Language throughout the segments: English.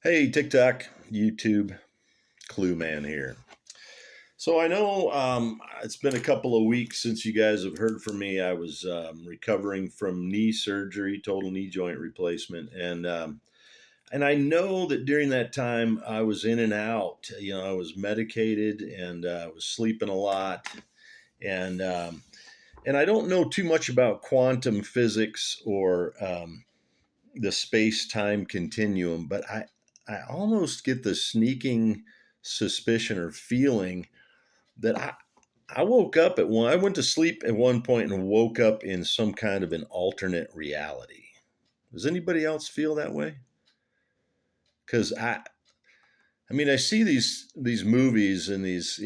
Hey, TikTok, YouTube, Clue Man here. So I know it's been a couple of weeks since you guys have heard from me. I was recovering from knee surgery, total knee joint replacement, and I know that during that time I was in and out. I was medicated and I was sleeping a lot, and and I don't know too much about quantum physics or the space time continuum, but I almost get the sneaking suspicion or feeling that I woke up at one, I went to sleep at one point and woke up in some kind of an alternate reality. Does anybody else feel that way? Because I mean, I see these movies and these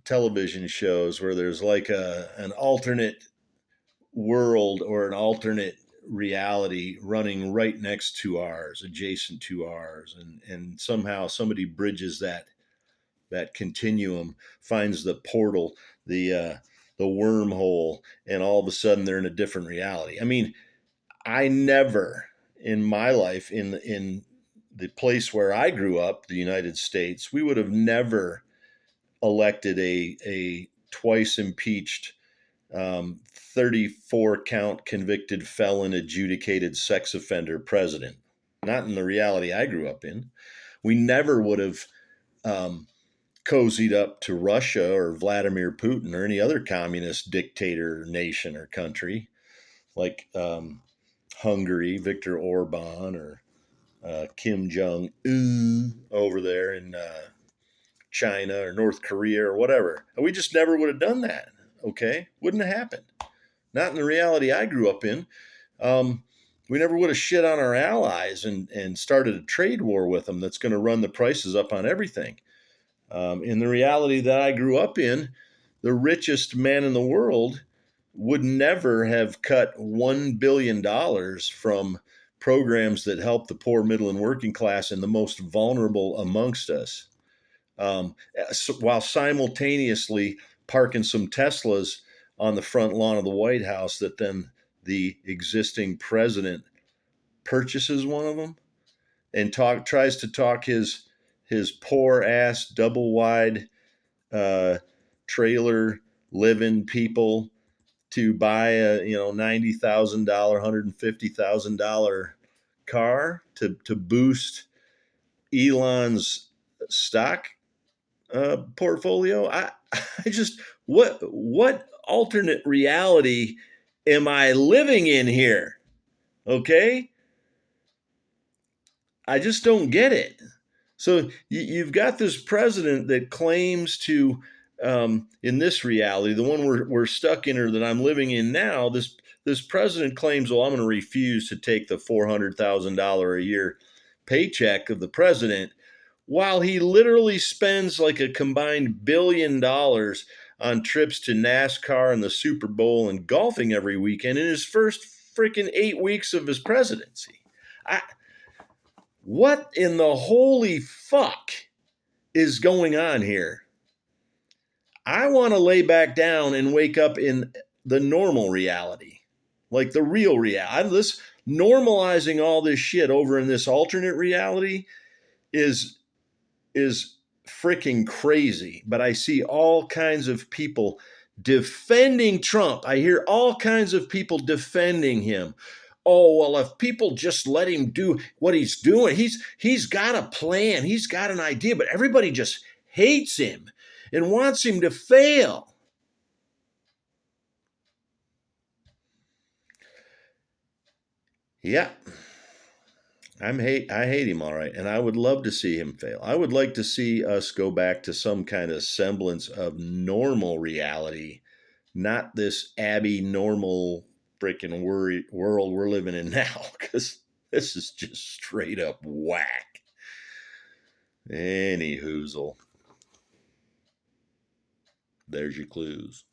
television shows where there's like an alternate world or an alternate reality running right next to ours, adjacent to ours, and somehow somebody bridges that continuum, finds the portal, the wormhole, and all of a sudden they're in a different reality. I mean, I never in my life in the place where I grew up, the United States, we would have never elected a twice impeached 34 count convicted felon adjudicated sex offender president. Not in the reality I grew up in. We never would have um, cozied up to Russia or Vladimir Putin or any other communist dictator nation or country like Hungary, Viktor Orban, or Kim Jong Un over there in China or North Korea or whatever. We just never would have done that. Okay, wouldn't have happened. Not in the reality I grew up in. Um, we never would have shit on our allies and started a trade war with them that's going to run the prices up on everything. In the reality that I grew up in, the richest man in the world would never have cut $1 billion from programs that help the poor, middle, and working class and the most vulnerable amongst us, while simultaneously parking some Teslas on the front lawn of the White House that then the existing president purchases one of them and tries to talk his poor ass double wide uh, trailer living people to buy a $90,000 $150,000 car to boost Elon's stock portfolio. I just what alternate reality am I living in here? Okay, I just don't get it. So you've got this president that claims to, in this reality, the one we're stuck in or that I'm living in now, this president claims, well, I'm going to refuse to take the $400,000 a year paycheck of the president, while he literally spends like a combined $1 billion on trips to NASCAR and the Super Bowl and golfing every weekend in his first freaking 8 weeks of his presidency. I, what in the holy fuck is going on here? I want to lay back down and wake up in the normal reality, like the real reality. This normalizing all this shit over in this alternate reality is is freaking crazy. But I see all kinds of people defending Trump. I hear all kinds of people defending him. Oh, well, if people just let him do what he's doing, he's got a plan, he's got an idea, but everybody just hates him and wants him to fail. Yeah, I hate him all right, and I would love to see him fail. I would like to see us go back to some kind of semblance of normal reality, not this abby normal freaking world we're living in now, because this is just straight up whack. Any hoozle. There's your clues.